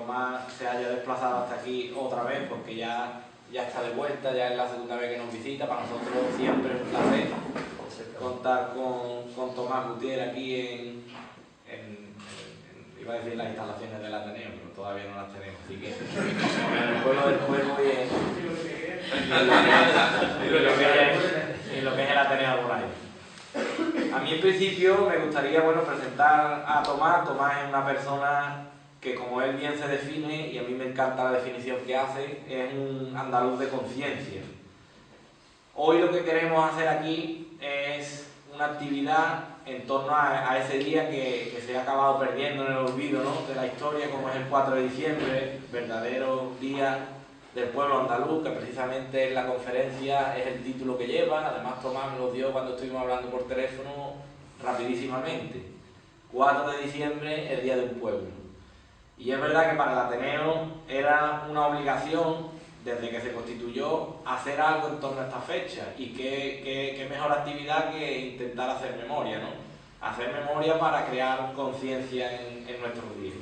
Tomás se haya desplazado hasta aquí otra vez, porque ya está de vuelta, ya es la segunda vez que nos visita. Para nosotros siempre es un placer contar con Tomás Gutiérrez aquí iba a decir las instalaciones del Ateneo, pero todavía no las tenemos, así que en el pueblo del juego y en lo que es el Ateneo Alboraya. A mí en principio me gustaría presentar a Tomás. Tomás es una persona que, como él bien se define, y a mí me encanta la definición que hace, es un andaluz de conciencia. Hoy lo que queremos hacer aquí es una actividad en torno a ese día que se ha acabado perdiendo en el olvido, ¿no?, de la historia, como es el 4 de diciembre, verdadero día del pueblo andaluz, que precisamente en la conferencia es el título que lleva. Además, Tomás me lo dio cuando estuvimos hablando por teléfono rapidísimamente. 4 de diciembre, el día del pueblo. Y es verdad que para el Ateneo era una obligación, desde que se constituyó, hacer algo en torno a esta fecha. Y qué mejor actividad que intentar hacer memoria, ¿no? Hacer memoria para crear conciencia en nuestros días.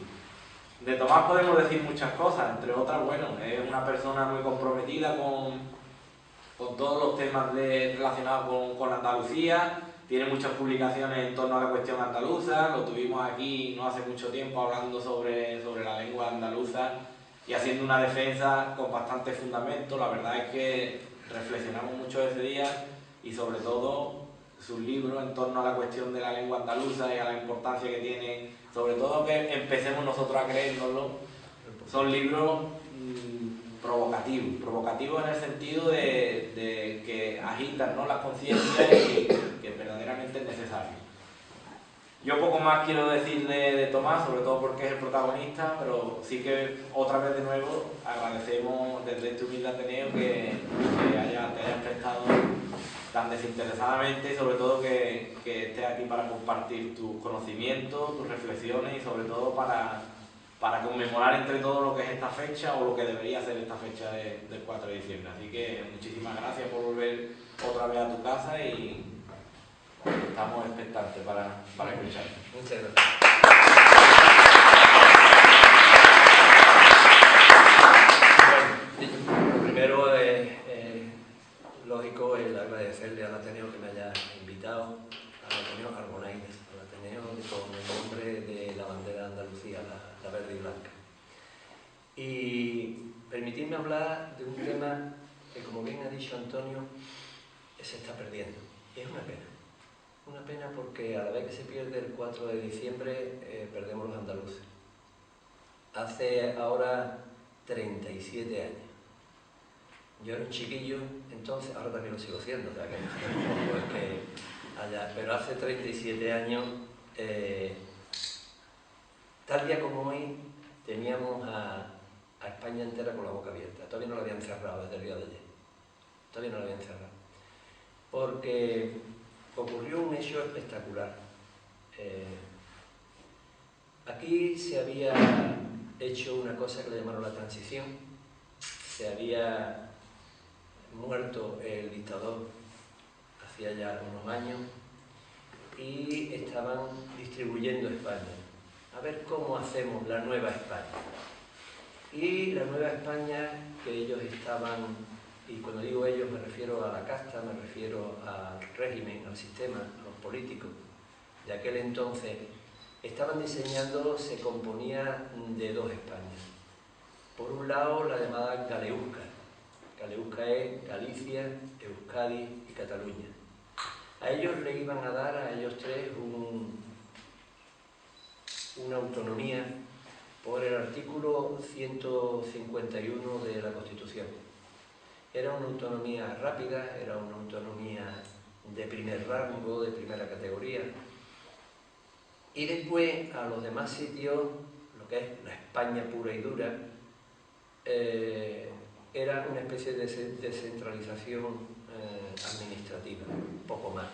De Tomás podemos decir muchas cosas, entre otras, es una persona muy comprometida con todos los temas relacionados con Andalucía. Tiene muchas publicaciones en torno a la cuestión andaluza. Lo tuvimos aquí no hace mucho tiempo hablando sobre la lengua andaluza y haciendo una defensa con bastante fundamento. La verdad es que reflexionamos mucho ese día, y sobre todo sus libros en torno a la cuestión de la lengua andaluza y a la importancia que tiene, sobre todo que empecemos nosotros a creérnoslo. Son libros provocativos en el sentido de que agitan, ¿no?, las conciencias, y que verdaderamente es necesario. Yo poco más quiero decir de Tomás, sobre todo porque es el protagonista, pero sí que otra vez de nuevo agradecemos desde este humilde Ateneo que te hayas prestado tan desinteresadamente, y sobre todo que estés aquí para compartir tus conocimientos, tus reflexiones, y sobre todo para conmemorar entre todos lo que es esta fecha, o lo que debería ser esta fecha del 4 de diciembre. Así que muchísimas gracias por volver otra vez a tu casa, y estamos expectantes para escucharte. Muchas gracias. Bueno, primero es lógico el agradecerle al Ateneo que me haya invitado, al Ateneo Arbonaires, al Ateneo con el nombre de la bandera de Andalucía, la verde y blanca. Y permitidme hablar de un tema que, como bien ha dicho Antonio, se está perdiendo. Y es una pena. Una pena porque a la vez que se pierde el 4 de diciembre, perdemos los andaluces. Hace ahora 37 años. Yo era un chiquillo, entonces, ahora también lo sigo siendo, pero hace 37 años, tal día como hoy, teníamos a España entera con la boca abierta. Todavía no la habían cerrado desde el día de ayer. Todavía no la habían cerrado. Porque ocurrió un hecho espectacular. Aquí se había hecho una cosa que le llamaron la transición. Se había muerto el dictador hacía ya unos años y estaban distribuyendo España. A ver cómo hacemos la nueva España. Y la nueva España que ellos estaban, y cuando digo ellos me refiero a la casta, me refiero al régimen, al sistema, a los políticos de aquel entonces, estaban diseñando, se componía de dos Españas. Por un lado, la llamada Galeusca. Galeusca es Galicia, Euskadi y Cataluña. A ellos le iban a dar, a ellos tres, una autonomía por el artículo 151 de la Constitución. Era una autonomía rápida, era una autonomía de primer rango, de primera categoría. Y después, a los demás sitios, lo que es la España pura y dura, era una especie de descentralización administrativa, poco más.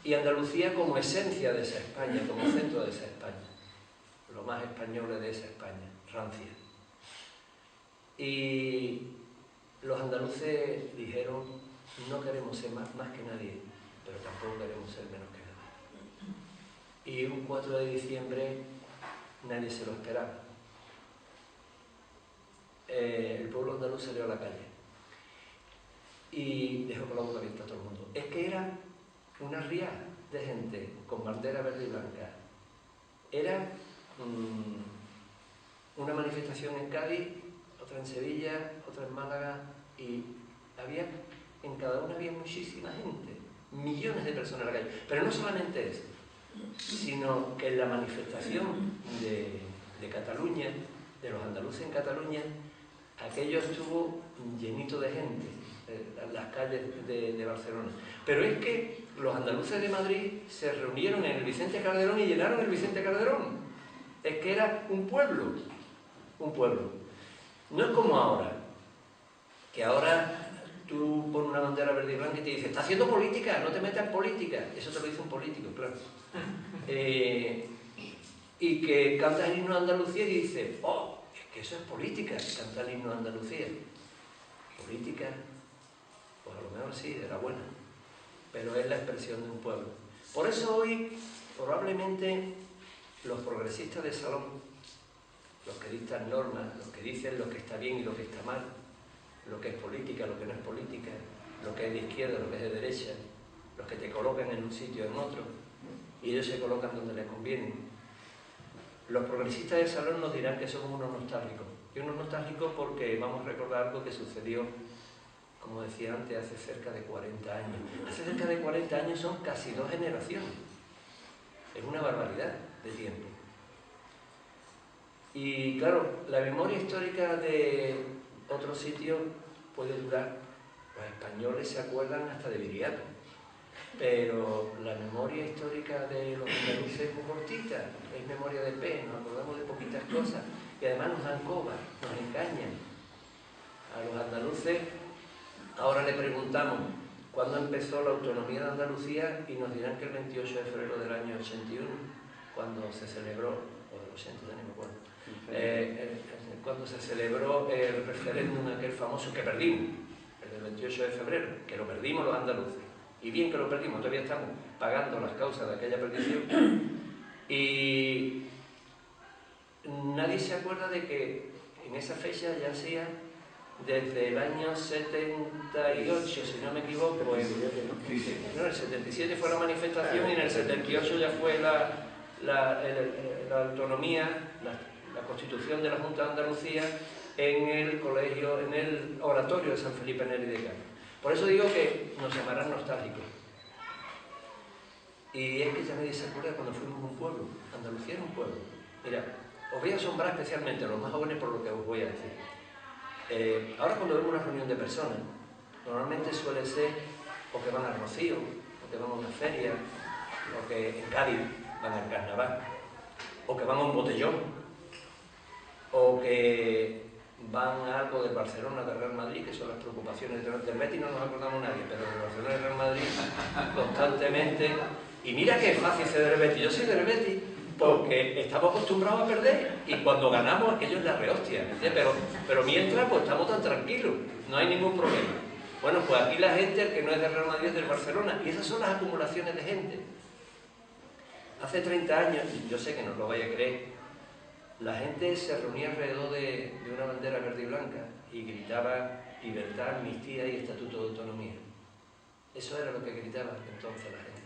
Y Andalucía como esencia de esa España, como centro de esa España, lo más español de esa España, rancia. Y los andaluces dijeron, no queremos ser más que nadie, pero tampoco queremos ser menos que nadie. Y un 4 de diciembre nadie se lo esperaba. el pueblo andaluz salió a la calle y dejó con la boca abierta a todo el mundo. Es que era una ría de gente con bandera verde y blanca. Era una manifestación en Cádiz, otra en Sevilla, otra en Málaga, y en cada una había muchísima gente, millones de personas en la calle. Pero no solamente eso, sino que en la manifestación de Cataluña, de los andaluces en Cataluña, aquello estuvo llenito de gente, las calles de Barcelona. Pero es que los andaluces de Madrid se reunieron en el Vicente Calderón y llenaron el Vicente Calderón. Es que era un pueblo, un pueblo. No es como ahora, que ahora tú pones una bandera verde y blanca y te dice, está haciendo política, no te metas en política. Eso te lo dice un político, claro. Y que canta el himno de Andalucía y dice, oh, es que eso es política, cantar el himno de Andalucía. Política, pues a lo mejor sí, era buena, pero es la expresión de un pueblo. Por eso hoy, probablemente, los progresistas de salón, los que dictan normas, los que dicen lo que está bien y lo que está mal, lo que es política, lo que no es política, lo que es de izquierda, lo que es de derecha, los que te colocan en un sitio o en otro, y ellos se colocan donde les conviene. Los progresistas de salón nos dirán que somos unos nostálgicos. Y unos nostálgicos porque vamos a recordar algo que sucedió, como decía antes, hace cerca de 40 años. Hace cerca de 40 años son casi 2 generaciones. Es una barbaridad de tiempo. Y claro, la memoria histórica de otros sitios puede durar. Los españoles se acuerdan hasta de Viriato, pero la memoria histórica de los andaluces es muy cortita, es memoria de pez, nos acordamos de poquitas cosas y además nos dan coba, nos engañan. A los andaluces ahora le preguntamos cuándo empezó la autonomía de Andalucía y nos dirán que el 28 de febrero del año 81, cuando se celebró, o del 80, ya ni me acuerdo, cuando se celebró el referéndum aquel famoso que perdimos, el del 28 de febrero, que lo perdimos los andaluces. Y bien que lo perdimos, todavía estamos pagando las causas de aquella perdición. Y nadie se acuerda de que en esa fecha ya hacía desde el año 78, si no me equivoco, no, el 77 fue la manifestación y en el 78 ya fue la autonomía, la constitución de la Junta de Andalucía en el colegio, en el oratorio de San Felipe Neri de Cádiz. Por eso digo que nos llamarán nostálgicos. Y es que ya nadie se acuerda cuando fuimos un pueblo. Andalucía era un pueblo. Mira, os voy a asombrar especialmente a los más jóvenes por lo que os voy a decir. Ahora cuando vemos una reunión de personas, normalmente suele ser o que van al Rocío, o que van a una feria, o que en Cádiz van al carnaval, o que van a un botellón, o que van a algo del Barcelona, del Real Madrid, que son las preocupaciones del Betis, no nos acordamos nadie, pero del Barcelona y del Real Madrid constantemente. Y mira que es fácil ser del Betis. Yo soy del Betis porque estamos acostumbrados a perder y cuando ganamos aquello es la rehostia, pero mientras pues estamos tan tranquilos, no hay ningún problema. Bueno, pues aquí la gente, el que no es del Real Madrid es del Barcelona, y esas son las acumulaciones de gente. Hace 30 años, y yo sé que no lo vais a creer, la gente se reunía alrededor de una bandera verde y blanca y gritaba libertad, amnistía y estatuto de autonomía. Eso era lo que gritaba entonces la gente.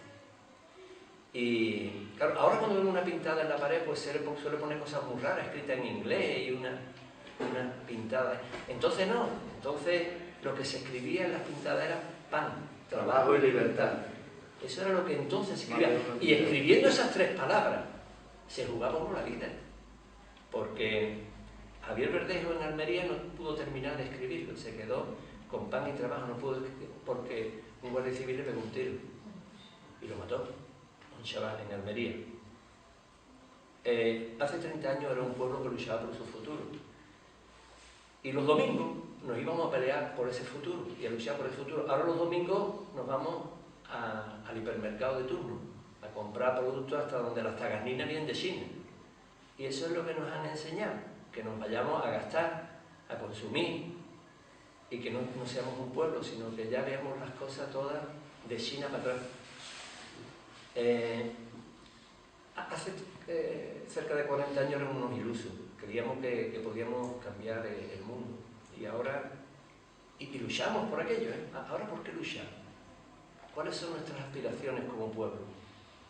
Y claro, ahora cuando vemos una pintada en la pared, pues se le suele poner cosas muy raras, escritas en inglés y una pintada. Entonces no, entonces lo que se escribía en las pintadas era pan, trabajo y libertad. Eso era lo que entonces se escribía. Y escribiendo esas 3 palabras, se jugaba por la vida. Porque Javier Verdejo en Almería no pudo terminar de escribirlo, se quedó con pan y trabajo, no pudo escribir, porque un guardia civil le pegó un tiro y lo mató, un chaval en Almería. Hace 30 años era un pueblo que luchaba por su futuro. Y los domingos nos íbamos a pelear por ese futuro y a luchar por el futuro. Ahora los domingos nos vamos al hipermercado de turno, a comprar productos hasta donde las tagarninas vienen de China. Y eso es lo que nos han enseñado, que nos vayamos a gastar, a consumir, y que no seamos un pueblo, sino que ya veamos las cosas todas de China para atrás. Hace cerca de 40 años éramos unos ilusos, creíamos que podíamos cambiar el mundo. Y ahora, y luchamos por aquello, ¿eh? Ahora, ¿por qué luchar? ¿Cuáles son nuestras aspiraciones como pueblo?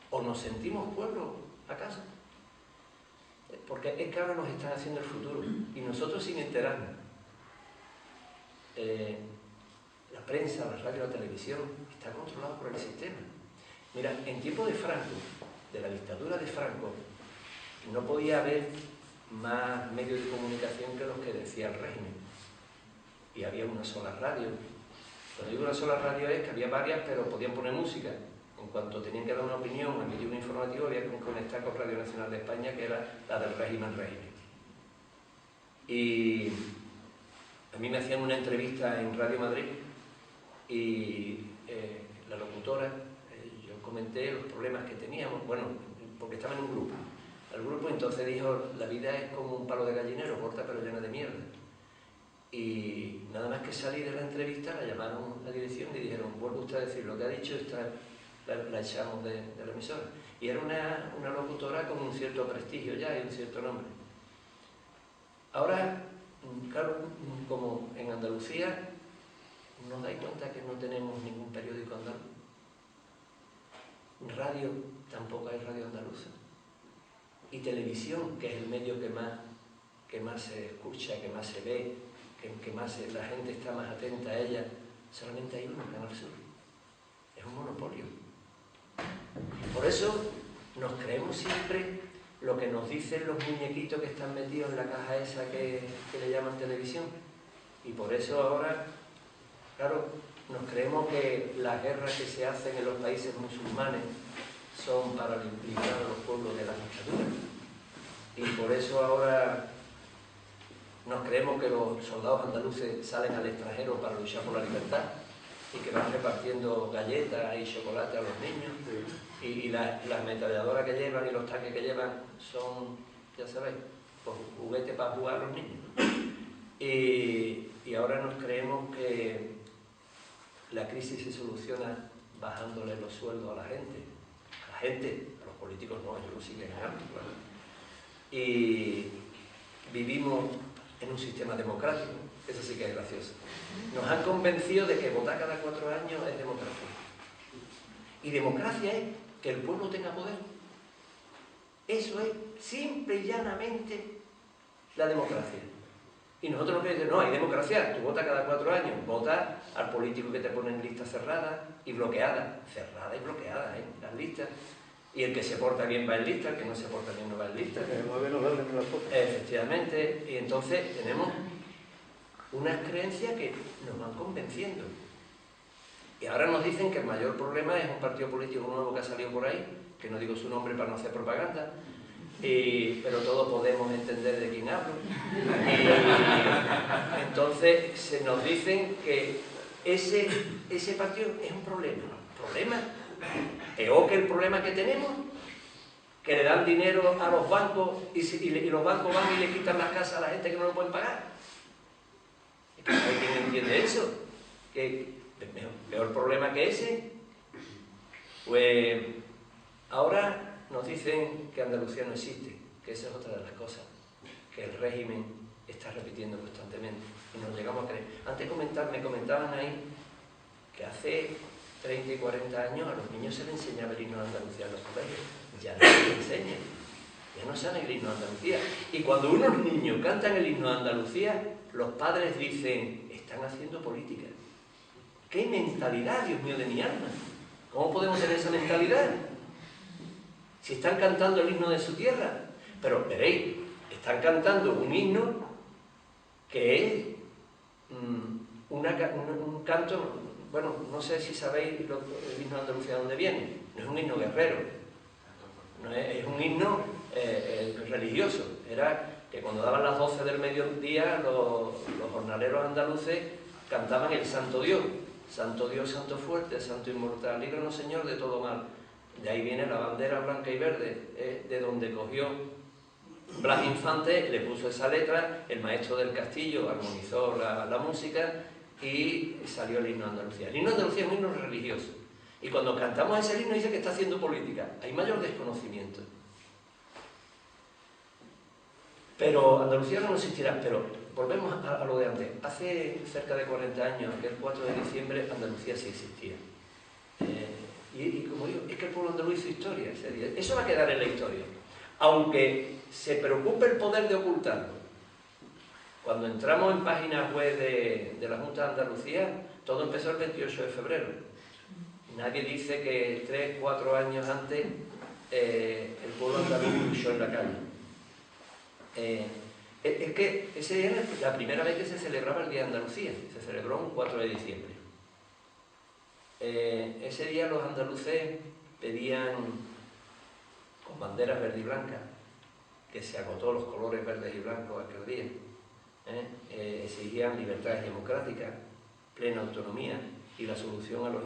¿O nos sentimos pueblo, acaso? Porque es que ahora nos están haciendo el futuro, y nosotros sin enterarnos. La prensa, la radio, la televisión, está controlada por el sistema. Mira, en tiempo de Franco, de la dictadura de Franco, no podía haber más medios de comunicación que los que decía el régimen. Y había una sola radio. Cuando digo una sola radio es que había varias, pero podían poner música. En cuanto tenían que dar una opinión, emitir un informativo, había que conectar con Radio Nacional de España, que era la del régimen. Y a mí me hacían una entrevista en Radio Madrid y la locutora, yo comenté los problemas que teníamos, bueno, porque estaba en un grupo. El grupo entonces dijo, la vida es como un palo de gallinero, corta pero llena de mierda. Y nada más que salí de la entrevista, la llamaron a la dirección y dijeron, vuelve usted a decir lo que ha dicho, la echamos de la emisora. Y era una locutora con un cierto prestigio ya y un cierto nombre. Ahora, claro, como en Andalucía, ¿nos dais cuenta que no tenemos ningún periódico andaluz? Radio, tampoco hay radio andaluza. Y televisión, que es el medio que más se escucha, que más se ve, que más la gente está más atenta a ella, solamente hay uno, Canal Sur. Es un monopolio. Por eso nos creemos siempre lo que nos dicen los muñequitos que están metidos en la caja esa que le llaman televisión. Y por eso ahora, claro, nos creemos que las guerras que se hacen en los países musulmanes son para librar a los pueblos de la dictadura. Y por eso ahora nos creemos que los soldados andaluces salen al extranjero para luchar por la libertad y que van repartiendo galletas y chocolate a los niños. Y las ametralladoras que llevan y los tanques que llevan son, ya sabéis, pues juguetes para jugar a los niños. Y ahora nos creemos que la crisis se soluciona bajándole los sueldos a la gente. A los políticos no, ellos lo siguen en alto, claro. Y vivimos en un sistema democrático, eso sí que es gracioso. Nos han convencido de que votar cada 4 años es democracia. Y democracia es que el pueblo tenga poder. Eso es simple y llanamente la democracia. Y nosotros nos decimos, no, hay democracia, tú votas cada 4 años, votas al político que te pone en lista cerrada y bloqueada. Cerrada y bloqueada, las listas. Y el que se porta bien va en lista, el que no se porta bien no va en lista. Efectivamente, y entonces tenemos unas creencias que nos van convenciendo. Y ahora nos dicen que el mayor problema es un partido político nuevo que ha salido por ahí, que no digo su nombre para no hacer propaganda, pero todos podemos entender de quién hablo. Y entonces se nos dicen que ese partido es un problema. ¿Problema? Peor que el problema que tenemos, que le dan dinero a los bancos y los bancos van y le quitan las casas a la gente que no lo pueden pagar. Es que no hay quien entiende eso. Que peor problema que ese. Pues ahora nos dicen que Andalucía no existe, que esa es otra de las cosas que el régimen está repitiendo constantemente y nos llegamos a creer. Antes me comentaban ahí que hace 30 y 40 años a los niños se les enseñaba el himno de Andalucía en los colegios. Ya no se les enseña, ya no saben el himno de Andalucía. Y cuando unos niños cantan el himno de Andalucía, los padres dicen, están haciendo política. ¿Qué mentalidad, Dios mío de mi alma? ¿Cómo podemos tener esa mentalidad? Si están cantando el himno de su tierra. Pero veréis, están cantando un himno que es un canto. Bueno, no sé si sabéis el himno de Andalucía de dónde viene. No es un himno guerrero, no es un himno religioso. Era que cuando daban las 12 del mediodía, los jornaleros andaluces cantaban el Santo Dios. Santo Dios, Santo fuerte, Santo inmortal, líbranos Señor de todo mal. De ahí viene la bandera blanca y verde, de donde cogió Blas Infante, le puso esa letra, el maestro del Castillo armonizó la música, y salió el himno de Andalucía. El himno de Andalucía es un himno religioso. Y cuando cantamos ese himno dice que está haciendo política. Hay mayor desconocimiento. Pero Andalucía no existirá, pero volvemos a lo de antes. Hace cerca de 40 años, aquel 4 de diciembre, Andalucía sí existía. Y como digo, es que el pueblo andaluz hizo historia ese día. Eso va a quedar en la historia. Aunque se preocupe el poder de ocultarlo. Cuando entramos en páginas web de la Junta de Andalucía, todo empezó el 28 de febrero. Nadie dice que 3 o 4 años antes el pueblo andaluz luchó en la calle. Es que ese día era la primera vez que se celebraba el Día de Andalucía. Se celebró un 4 de diciembre. Ese día los andaluces pedían, con banderas verde y blanca, que se agotó los colores verdes y blancos aquel día, exigían libertades democráticas, plena autonomía y la solución a la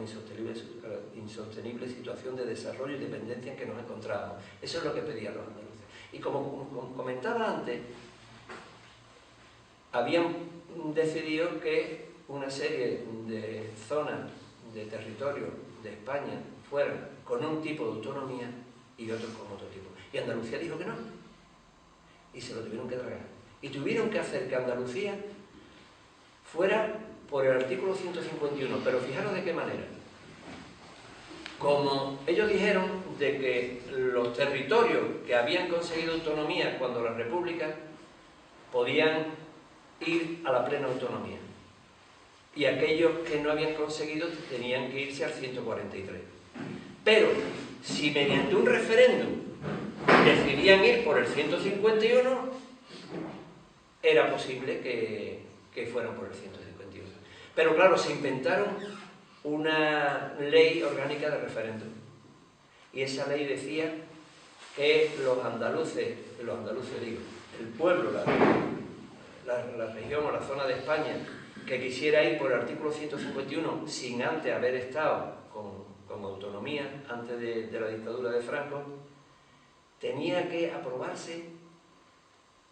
insostenible situación de desarrollo y dependencia en que nos encontrábamos. Eso es lo que pedían los andaluces. Y como comentaba antes, habían decidido que una serie de zonas de territorio de España fueran con un tipo de autonomía y otros con otro tipo. Y Andalucía dijo que no. Y se lo tuvieron que tragar. Y tuvieron que hacer que Andalucía fuera por el artículo 151. Pero fijaros de qué manera. Como ellos dijeron de que los territorios que habían conseguido autonomía cuando la República podían ir a la plena autonomía. Y aquellos que no habían conseguido tenían que irse al 143. Pero, si mediante un referéndum decidían ir por el 151, era posible que fueran por el 151. Pero claro, se inventaron una ley orgánica de referéndum. Y esa ley decía que los andaluces digo, el pueblo, la región o la zona de España que quisiera ir por el artículo 151 sin antes haber estado con autonomía, antes de la dictadura de Franco, tenía que aprobarse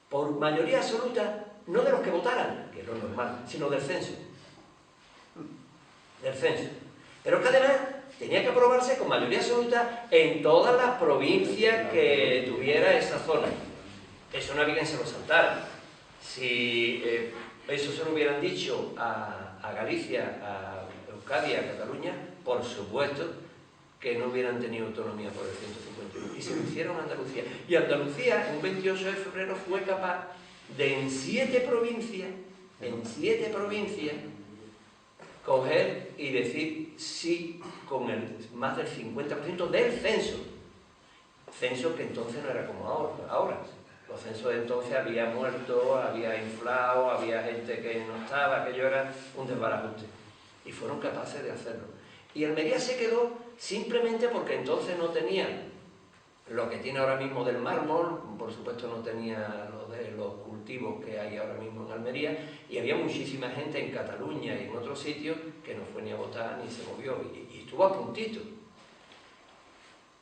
por mayoría absoluta, no de los que votaran, que es lo normal, sino del censo. Del censo. Pero que además tenía que aprobarse con mayoría absoluta en todas las provincias que tuviera esa zona. Eso no había quien se lo saltara. Si eso se lo hubieran dicho a Galicia, a Euskadi, a Cataluña, por supuesto que no hubieran tenido autonomía por el 151. Y se lo hicieron a Andalucía. Y Andalucía, un 28 de febrero, fue capaz de en 7 provincias, coger y decir sí con más del 50% del censo. Censo que entonces no era como ahora. Los censos de entonces había muertos, había inflado, había gente que no estaba, aquello era un desbarajuste. Y fueron capaces de hacerlo. Y Almería se quedó simplemente porque entonces no tenía lo que tiene ahora mismo del mármol, por supuesto no tenía los cultivos que hay ahora mismo en Almería, y había muchísima gente en Cataluña y en otros sitios que no fue ni a votar ni se movió, y estuvo a puntito.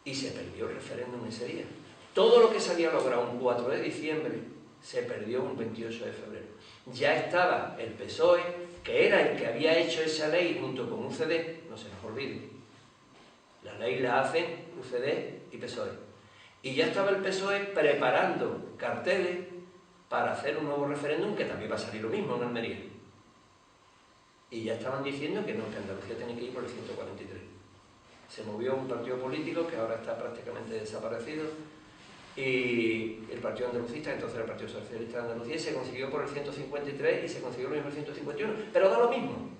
Y se perdió el referéndum ese día. Todo lo que se había logrado un 4 de diciembre se perdió un 28 de febrero. Ya estaba el PSOE, que era el que había hecho esa ley junto con UCD, no se nos olvide. La ley la hacen UCD y PSOE. Y ya estaba el PSOE preparando carteles para hacer un nuevo referéndum que también va a salir lo mismo en Almería. Y ya estaban diciendo que no, que Andalucía tenía que ir por el 143. Se movió un partido político que ahora está prácticamente desaparecido, y el Partido Andalucista, entonces el Partido Socialista de Andalucía, se consiguió por el 153 y se consiguió lo mismo el 151, pero da lo mismo.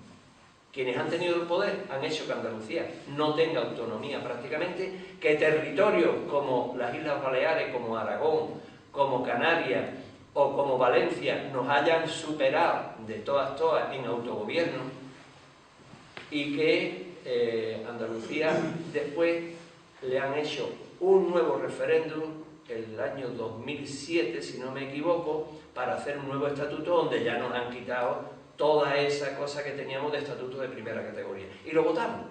Quienes han tenido el poder han hecho que Andalucía no tenga autonomía prácticamente, que territorios como las Islas Baleares, como Aragón, como Canarias o como Valencia nos hayan superado de todas en autogobierno, y que Andalucía después le han hecho un nuevo referéndum el año 2007, si no me equivoco, para hacer un nuevo estatuto donde ya nos han quitado toda esa cosa que teníamos de estatuto de primera categoría. Y lo votamos.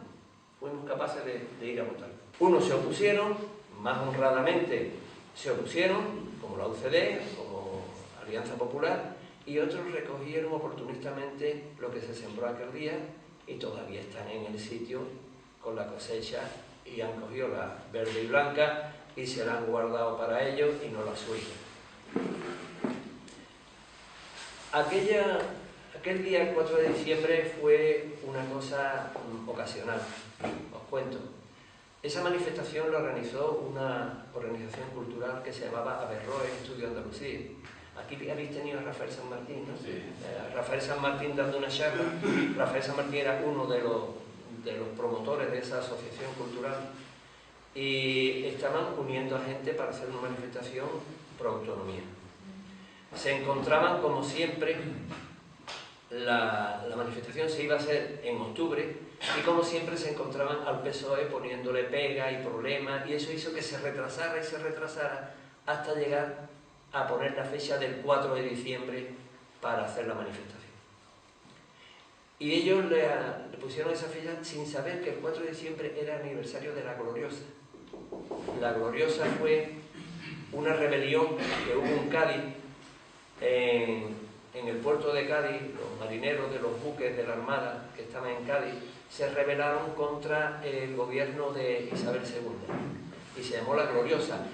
Fuimos capaces de ir a votar. Unos se opusieron, más honradamente se opusieron, como la UCD, como Alianza Popular, y otros recogieron oportunistamente lo que se sembró aquel día y todavía están en el sitio con la cosecha y han cogido la verde y blanca y se la han guardado para ellos y no la sueltan. Aquel día, el 4 de diciembre, fue una cosa ocasional, os cuento. Esa manifestación la organizó una organización cultural que se llamaba Averroes Estudio Andalucía. Aquí habéis tenido a Rafael San Martín, ¿no? Sí. Rafael San Martín dando una charla. Rafael San Martín era uno de los promotores de esa asociación cultural y estaban uniendo a gente para hacer una manifestación pro autonomía. Se encontraban, como siempre, la manifestación se iba a hacer en octubre y como siempre se encontraban al PSOE poniéndole pega y problemas, y eso hizo que se retrasara y se retrasara hasta llegar a poner la fecha del 4 de diciembre para hacer la manifestación. Y ellos le pusieron esa fecha sin saber que el 4 de diciembre era el aniversario de la Gloriosa. La Gloriosa fue una rebelión que hubo en Cádiz, en el puerto de Cádiz. Los marineros de los buques de la Armada que estaban en Cádiz se rebelaron contra el gobierno de Isabel II y se llamó la Gloriosa.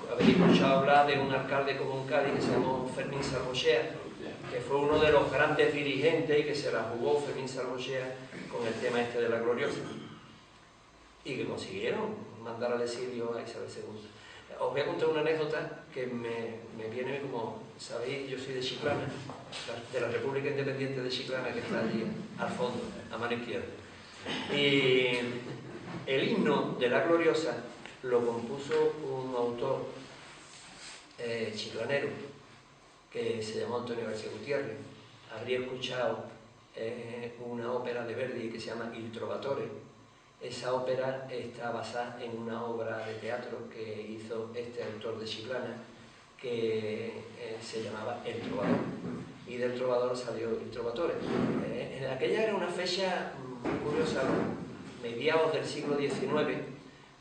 Habéis escuchado hablar de un alcalde como en Cádiz que se llamó Fermín Salvochea, que fue uno de los grandes dirigentes y que se la jugó Fermín Salvochea con el tema este de la Gloriosa y que consiguieron mandar al exilio a Isabel II. Os voy a contar una anécdota que me viene, como sabéis, yo soy de Chiclana, de la República Independiente de Chiclana, que está allí al fondo, a mano izquierda. Y el himno de la Gloriosa lo compuso un autor chiclanero que se llamó Antonio García Gutiérrez. Habría escuchado una ópera de Verdi que se llama Il Trovatore. Esa ópera está basada en una obra de teatro que hizo este autor de Chiclana que se llamaba El Trovador, y del Trovador salió Il Trovatore. Aquella era una fecha muy curiosa, mediados del siglo XIX,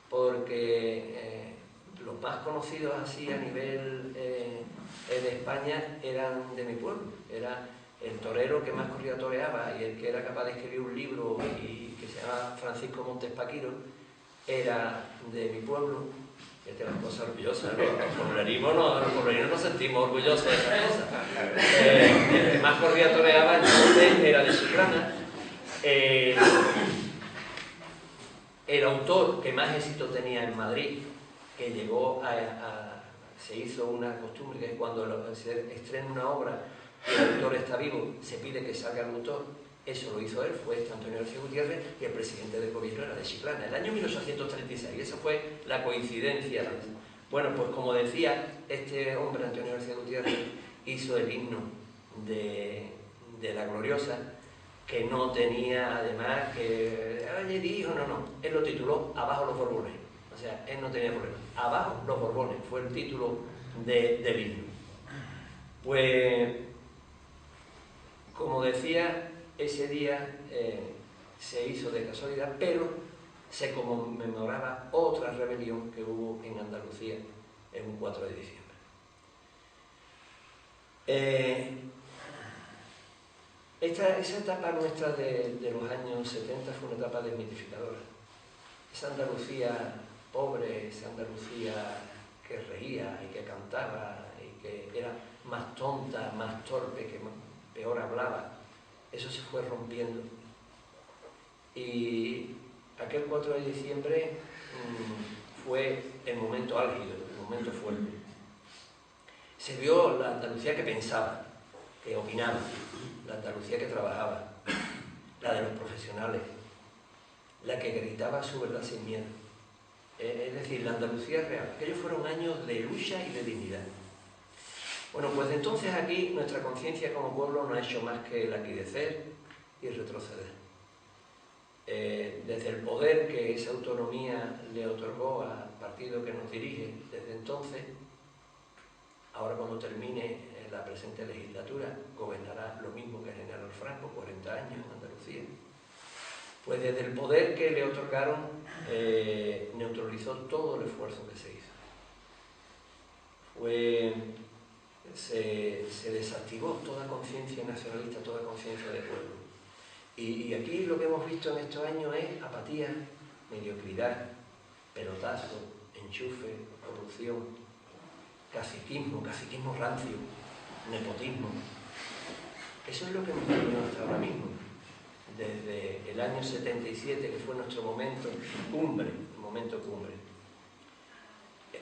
porque los más conocidos así a nivel de España eran de mi pueblo. Era el torero que más corrida toreaba y el que era capaz de escribir un libro y que se llama Francisco Montes Paquiro, era de mi pueblo. Fíjate las cosas orgullosas, ¿no? Los pueblerinos nos sentimos orgullosos de esas cosas. El que más corrida toreaba entonces era de Chiclana. El autor que más éxito tenía en Madrid, que llegó se hizo una costumbre que cuando se estrena una obra y el autor está vivo, se pide que salga el autor. Eso lo hizo él, fue Antonio García Gutiérrez, y el presidente del gobierno era de Chiclana, el año 1836, esa fue la coincidencia. Bueno, pues como decía, este hombre, Antonio García Gutiérrez, hizo el himno de la Gloriosa, que no tenía, además, que oye, dijo, no, él lo tituló Abajo los Borbones. O sea, él no tenía problema. Abajo los Borbones fue el título del himno. Pues, como decía, ese día se hizo de casualidad, pero se conmemoraba otra rebelión que hubo en Andalucía en un 4 de diciembre. Esa etapa nuestra de los años 70 fue una etapa desmitificadora. Esa Andalucía pobre, esa Andalucía que reía y que cantaba y que era más tonta, más torpe, que peor hablaba, eso se fue rompiendo. Y aquel 4 de diciembre fue el momento álgido, el momento fuerte. Se vio la Andalucía que pensaba, que opinaba, la Andalucía que trabajaba, la de los profesionales, la que gritaba su verdad sin miedo. Es decir, la Andalucía real. Aquellos fueron años de lucha y de dignidad. Bueno, pues entonces aquí nuestra conciencia como pueblo no ha hecho más que languidecer y retroceder. Desde el poder que esa autonomía le otorgó al partido que nos dirige desde entonces, ahora cuando termine la presente legislatura, gobernará lo mismo que el general Franco, 40 años en Andalucía. Pues desde el poder que le otorgaron, neutralizó todo el esfuerzo que se hizo. Se desactivó toda conciencia nacionalista, toda conciencia de pueblo. Y aquí lo que hemos visto en estos años es apatía, mediocridad, pelotazo, enchufe, corrupción, caciquismo rancio, nepotismo. Eso es lo que hemos tenido hasta ahora mismo. Desde el año 77, que fue nuestro momento cumbre,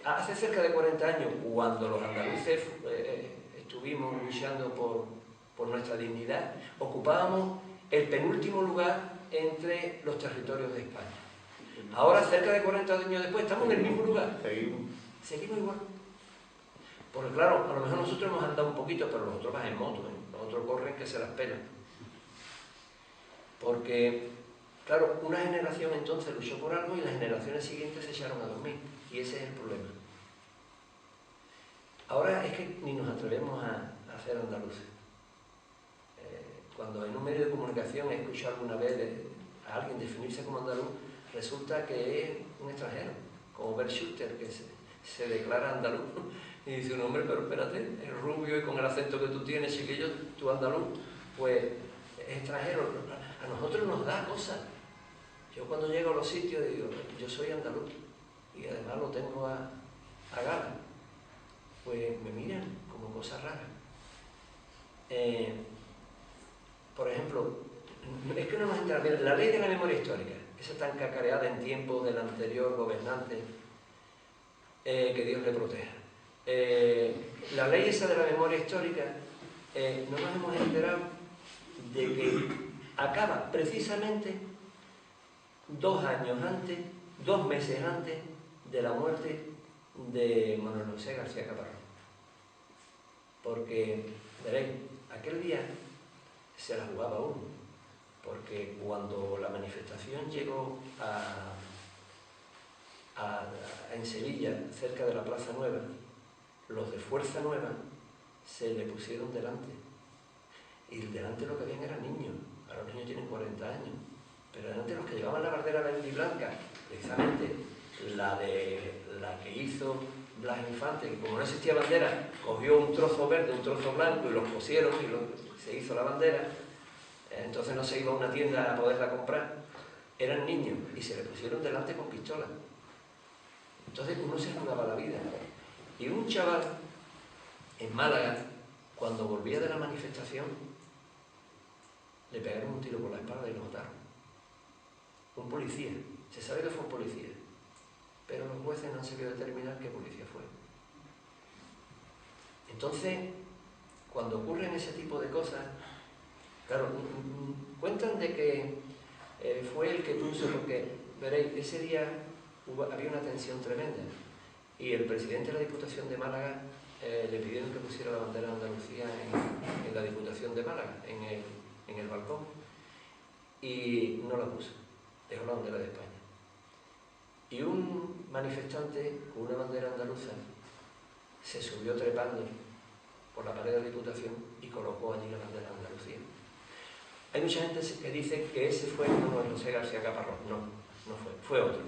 Hace cerca de 40 años, cuando los andaluces estuvimos luchando por nuestra dignidad, ocupábamos el penúltimo lugar entre los territorios de España. Ahora, cerca de 40 años después, estamos en el mismo lugar. Seguimos igual. Porque claro, a lo mejor nosotros hemos andado un poquito, pero los otros van en moto, los otros corren que se las pelan. Porque, claro, una generación entonces luchó por algo y las generaciones siguientes se echaron a dormir. Y ese es el problema. Ahora es que ni nos atrevemos a hacer andaluces. Cuando en un medio de comunicación he escuchado alguna vez a alguien definirse como andaluz, resulta que es un extranjero, como Bert Schuster, que se declara andaluz. Y dice un hombre, pero espérate, es rubio y con el acento que tú tienes, chiquillo, tú andaluz, pues es extranjero. A nosotros nos da cosas. Yo cuando llego a los sitios digo, yo soy andaluz y además lo tengo a gala. Pues me miran como cosas raras. Por ejemplo, es que no nos entra bien. La ley de la memoria histórica, esa tan cacareada en tiempos del anterior gobernante, que Dios le proteja. La ley esa de la memoria histórica, no nos hemos enterado de que acaba precisamente 2 años antes, 2 meses antes de la muerte de Manuel José García Caparrós. Porque, veréis, aquel día se la jugaba uno, porque cuando la manifestación llegó en Sevilla, cerca de la Plaza Nueva, los de Fuerza Nueva se le pusieron delante. Y delante lo que habían eran niños. Ahora los niños tienen 40 años. Pero delante los que llevaban la bandera verde y blanca, precisamente la que hizo Blas Infante, que como no existía bandera, cogió un trozo verde, un trozo blanco y los cosieron y se hizo la bandera. Entonces no se iba a una tienda a poderla comprar. Eran niños y se le pusieron delante con pistolas. Entonces uno se jugaba la vida. Y un chaval en Málaga, cuando volvía de la manifestación, le pegaron un tiro por la espalda y lo mataron. Un policía. Se sabe que fue un policía. Pero los jueces no han sabido determinar qué policía fue. Entonces, cuando ocurren ese tipo de cosas, claro, cuentan de que fue el que puso, porque, veréis, ese día había una tensión tremenda y el presidente de la Diputación de Málaga le pidieron que pusiera la bandera de Andalucía en la Diputación de Málaga, en el balcón, y no la puso, dejó la bandera de España. Y un manifestante con una bandera andaluza se subió trepando por la pared de la Diputación y colocó allí la bandera de Andalucía. Hay mucha gente que dice que ese fue Manuel José García Caparrós. No, no fue otro.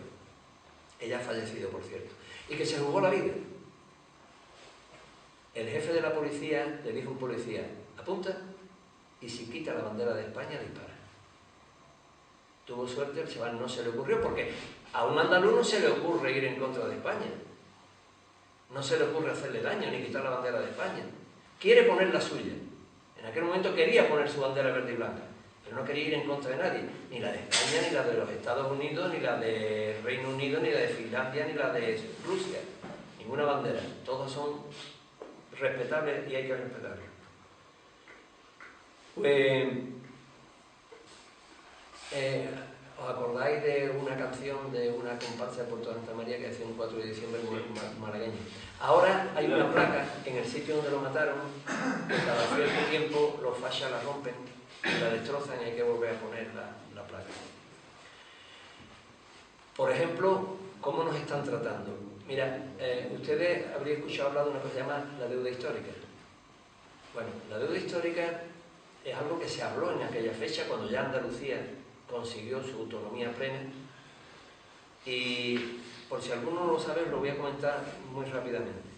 Ella ha fallecido, por cierto. Y que se jugó la vida. El jefe de la policía le dijo a un policía, apunta y si quita la bandera de España, dispara. Tuvo suerte, el chaval no se le ocurrió, porque a un andaluz no se le ocurre ir en contra de España. No se le ocurre hacerle daño ni quitar la bandera de España. Quiere poner la suya. En aquel momento quería poner su bandera verde y blanca, pero no quería ir en contra de nadie, ni la de España, ni la de los Estados Unidos, ni la de Reino Unido, ni la de Finlandia, ni la de Rusia. Ninguna bandera. Todos son respetables y hay que respetarlos. Pues, ¿os acordáis de una canción de una comparsa de Puerto Santa María que hacía un 4 de diciembre malagueño? Ahora hay una placa en el sitio donde lo mataron, que cada cierto tiempo los fachas la rompen, la destrozan y hay que volver a poner la placa. Por ejemplo, ¿cómo nos están tratando? Mira, ustedes habrían escuchado hablar de una cosa que se llama la deuda histórica. Bueno, la deuda histórica es algo que se habló en aquella fecha, cuando ya Andalucía consiguió su autonomía plena. Y por si alguno no lo sabe, lo voy a comentar muy rápidamente.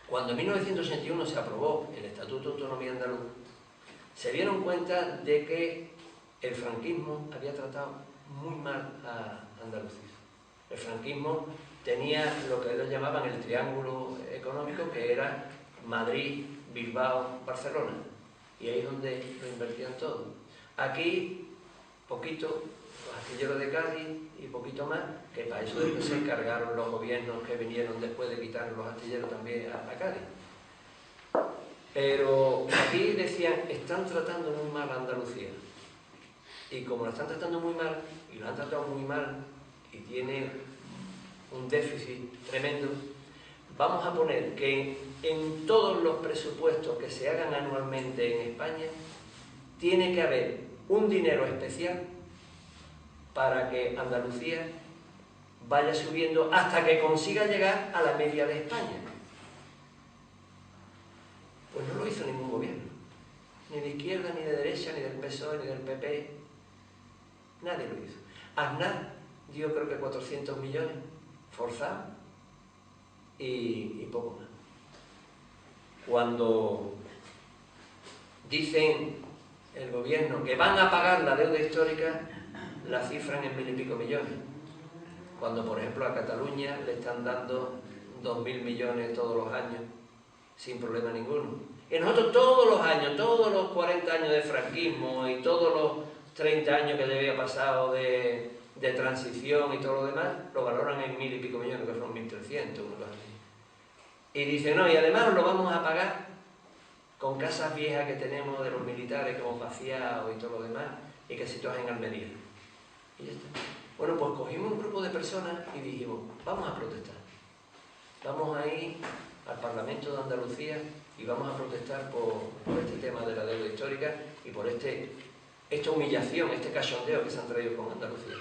Cuando en 1981 se aprobó el Estatuto de Autonomía Andaluz, se dieron cuenta de que el franquismo había tratado muy mal a Andalucía. El franquismo tenía lo que ellos llamaban el triángulo económico, que era Madrid, Bilbao, Barcelona. y ahí es donde lo invertían todo. Aquí, poquito, los astilleros de Cádiz y poquito más, que para eso después se encargaron los gobiernos que vinieron después de quitar los astilleros también a Cádiz. Pero aquí decían, están tratando muy mal a Andalucía. Y como lo están tratando muy mal, y lo han tratado muy mal, y tiene un déficit tremendo, vamos a poner que en todos los presupuestos que se hagan anualmente en España, tiene que haber un dinero especial para que Andalucía vaya subiendo hasta que consiga llegar a la media de España. Pues no lo hizo ningún gobierno, ni de izquierda, ni de derecha, ni del PSOE, ni del PP, nadie lo hizo. Aznar dio creo que 400 millones, forzados, y poco más. Cuando dicen el gobierno que van a pagar la deuda histórica, la cifran en 1000 y pico millones. Cuando, por ejemplo, a Cataluña le están dando 2000 millones todos los años, sin problema ninguno. Y nosotros todos los años, todos los 40 años de franquismo y todos los 30 años que le había pasado de transición y todo lo demás, lo valoran en 1000 y pico millones, que son 1300, una cosa así. Y dicen, no, y además lo vamos a pagar con casas viejas que tenemos de los militares que hemos vaciado y todo lo demás, y que situadas en Almería. Y ya está. Bueno, pues cogimos un grupo de personas y dijimos, vamos a protestar. Vamos a ir al Parlamento de Andalucía y vamos a protestar por este tema de la deuda histórica y por esta humillación, este cachondeo que se han traído con Andalucía.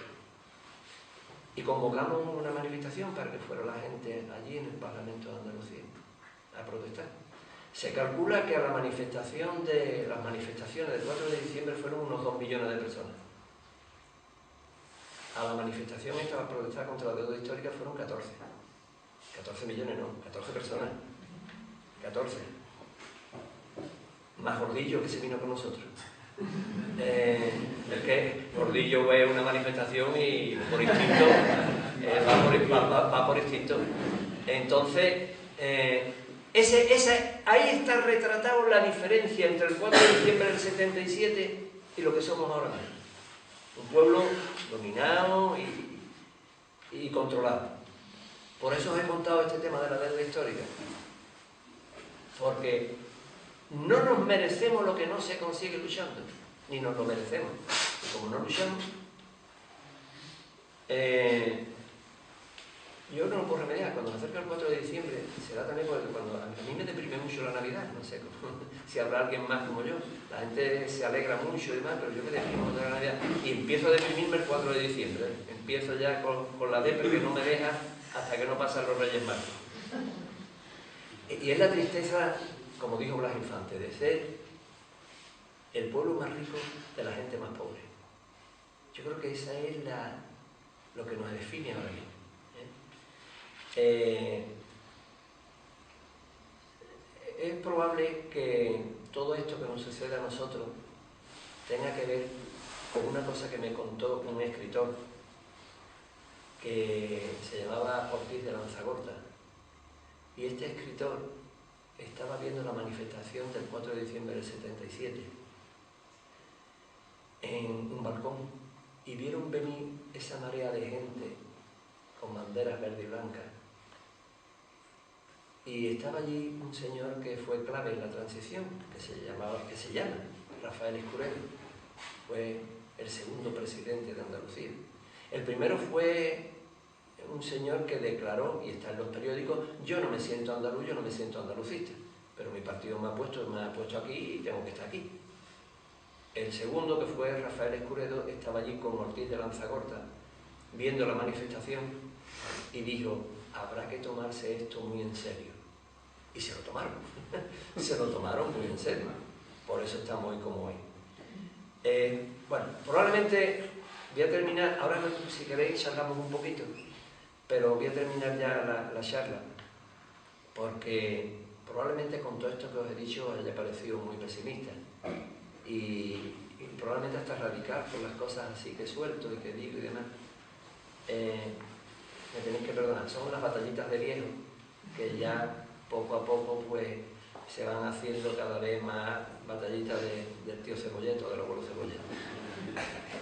Y convocamos una manifestación para que fuera la gente allí en el Parlamento de Andalucía a protestar. Se calcula que a las manifestaciones del 4 de diciembre fueron unos 2 millones de personas. A la manifestación esta para protestar contra la deuda histórica fueron 14. 14 millones no, 14 personas. 14. Más Gordillo, que se vino con nosotros. Es que Gordillo ve una manifestación y por instinto va por instinto. Entonces, ahí está retratado la diferencia entre el 4 de diciembre del 77 y lo que somos ahora mismo. Un pueblo dominado y controlado. Por eso os he contado este tema de la deuda histórica. Porque no nos merecemos lo que no se consigue luchando, ni nos lo merecemos. Y como no luchamos, yo no lo puedo remediar. Cuando se acerca el 4 de diciembre, será también porque cuando a mí me deprime mucho la Navidad, no sé si habrá alguien más como yo. La gente se alegra mucho y demás, pero yo me deprimo de la Navidad y empiezo a deprimirme el 4 de diciembre. Empiezo ya con la depre que no me deja hasta que no pasan los Reyes Magos. Y es la tristeza, como dijo Blas Infante, de ser el pueblo más rico de la gente más pobre. Yo creo que esa es lo que nos define ahora mismo. Es probable que todo esto que nos sucede a nosotros tenga que ver con una cosa que me contó un escritor que se llamaba Ortiz de Lanzagorta. Y este escritor estaba viendo la manifestación del 4 de diciembre del 77 en un balcón y vieron venir esa marea de gente con banderas verde y blanca. Y estaba allí un señor que fue clave en la transición, que se llama Rafael Escudero. Fue el segundo presidente de Andalucía. El primero fue un señor que declaró, y está en los periódicos, yo no me siento andaluz, yo no me siento andalucista, pero mi partido me ha puesto aquí y tengo que estar aquí. El segundo, que fue Rafael Escudero, estaba allí con Ortiz de Lanzagorta, viendo la manifestación, y dijo, habrá que tomarse esto muy en serio. Y se lo tomaron. Se lo tomaron muy en serio. Por eso estamos hoy como hoy. Bueno, probablemente voy a terminar, ahora si queréis charlamos un poquito, pero voy a terminar ya la charla, porque probablemente con todo esto que os he dicho os haya parecido muy pesimista y probablemente hasta radical por las cosas así que suelto y que digo y demás. Me tenéis que perdonar, son las batallitas de viejo que ya poco a poco pues se van haciendo cada vez más batallitas del tío Cebolleto, del abuelo Cebolleto.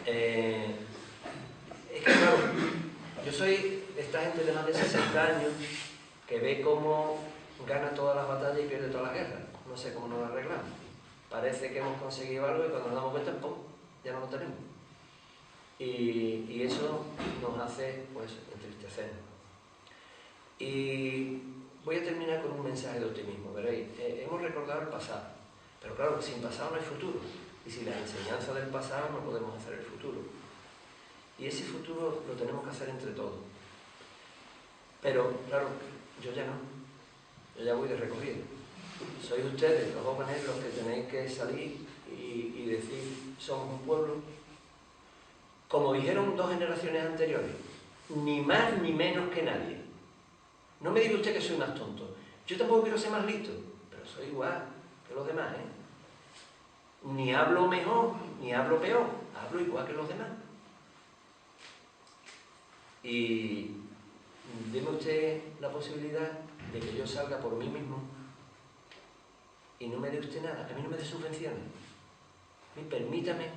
Es que claro, yo soy de esta gente de más de 60 años que ve cómo gana todas las batallas y pierde todas las guerras. No sé cómo nos lo arreglamos. Parece que hemos conseguido algo y cuando nos damos cuenta, ¡pum!, ya no lo tenemos. Y eso nos hace, pues, entristecernos. Y voy a terminar con un mensaje de optimismo. Veréis, hemos recordado el pasado, pero claro, sin pasado no hay futuro. Y sin las enseñanzas del pasado no podemos hacer el futuro. Y ese futuro lo tenemos que hacer entre todos. Pero, claro, yo ya no. Yo ya voy de recorrido. Sois ustedes, los jóvenes, los que tenéis que salir y decir, somos un pueblo. Como dijeron 2 generaciones anteriores, ni más ni menos que nadie. No me diga usted que soy más tonto. Yo tampoco quiero ser más listo, pero soy igual que los demás, ¿eh? Ni hablo mejor, ni hablo peor. Hablo igual que los demás. Y deme usted la posibilidad de que yo salga por mí mismo y no me dé usted nada, que a mí no me dé subvenciones. Permítame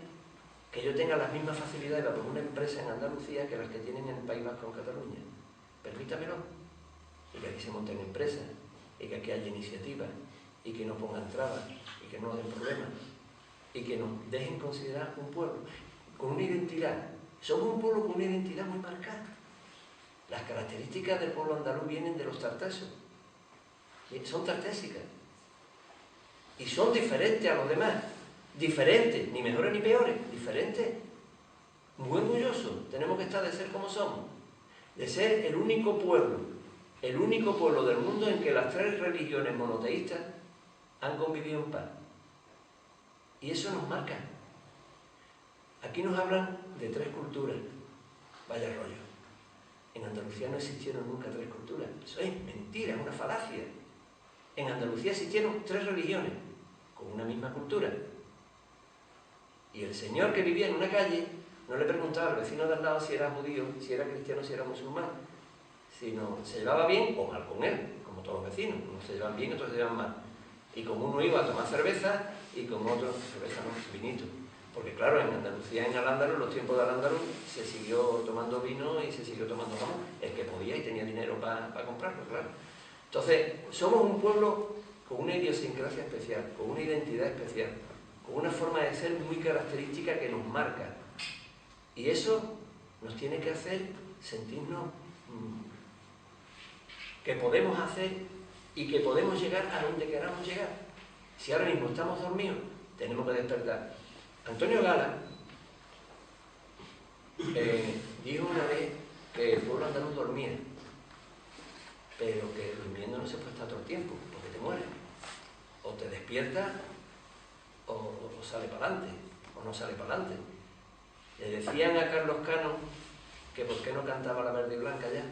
que yo tenga las mismas facilidades para poner una empresa en Andalucía que las que tienen en el País Vasco, en Cataluña. Permítamelo. Y que aquí se monten empresas, y que aquí haya iniciativas, y que no pongan trabas, y que no den problemas, y que nos dejen considerar un pueblo con una identidad. Somos un pueblo con una identidad muy marcada. Las características del pueblo andaluz vienen de los tartesos. Son tartésicas. Y son diferentes a los demás. Diferentes, ni mejores ni peores, diferentes. Muy orgullosos tenemos que estar de ser como somos. De ser el único pueblo del mundo en que las 3 religiones monoteístas han convivido en paz. Y eso nos marca. Aquí nos hablan de 3 culturas. Vaya rollo. En Andalucía no existieron nunca 3 culturas. Eso es mentira, es una falacia. En Andalucía existieron 3 religiones, con una misma cultura. Y el señor que vivía en una calle no le preguntaba al vecino de al lado si era judío, si era cristiano, si era musulmán, sino se llevaba bien o mal con él, como todos los vecinos. Unos se llevan bien, otros se llevan mal. Y como uno iba a tomar cerveza y como otro, cerveza no, vinito. Porque claro, en Andalucía, en Al-Ándalus, en los tiempos de Al-Ándalus, se siguió tomando vino y se siguió tomando jamón. El que podía y tenía dinero para comprarlo, claro. Entonces, somos un pueblo con una idiosincrasia especial, con una identidad especial, con una forma de ser muy característica que nos marca. Y eso nos tiene que hacer sentirnos que podemos hacer y que podemos llegar a donde queramos llegar. Si ahora mismo estamos dormidos, tenemos que despertar. Antonio Gala dijo una vez que el pueblo andaluz dormía, pero que durmiendo no se puede estar todo el tiempo, porque te mueres. O te despiertas o sale para adelante, o no sale para adelante. Le decían a Carlos Cano que por qué no cantaba La Verde y Blanca ya,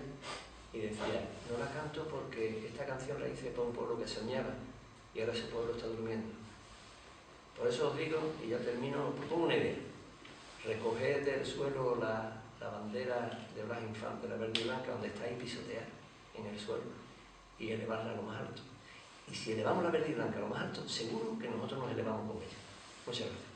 y decía, no la canto porque esta canción la hice para un pueblo que soñaba y ahora ese pueblo está durmiendo. Por eso os digo, y ya termino, propongo una idea: recoged del suelo la bandera de Blas Infante, La Verde y Blanca, donde está, y pisotear en el suelo y elevarla a lo más alto. Y si elevamos La Verde y Blanca a lo más alto, seguro que nosotros nos elevamos con ella. Muchas gracias.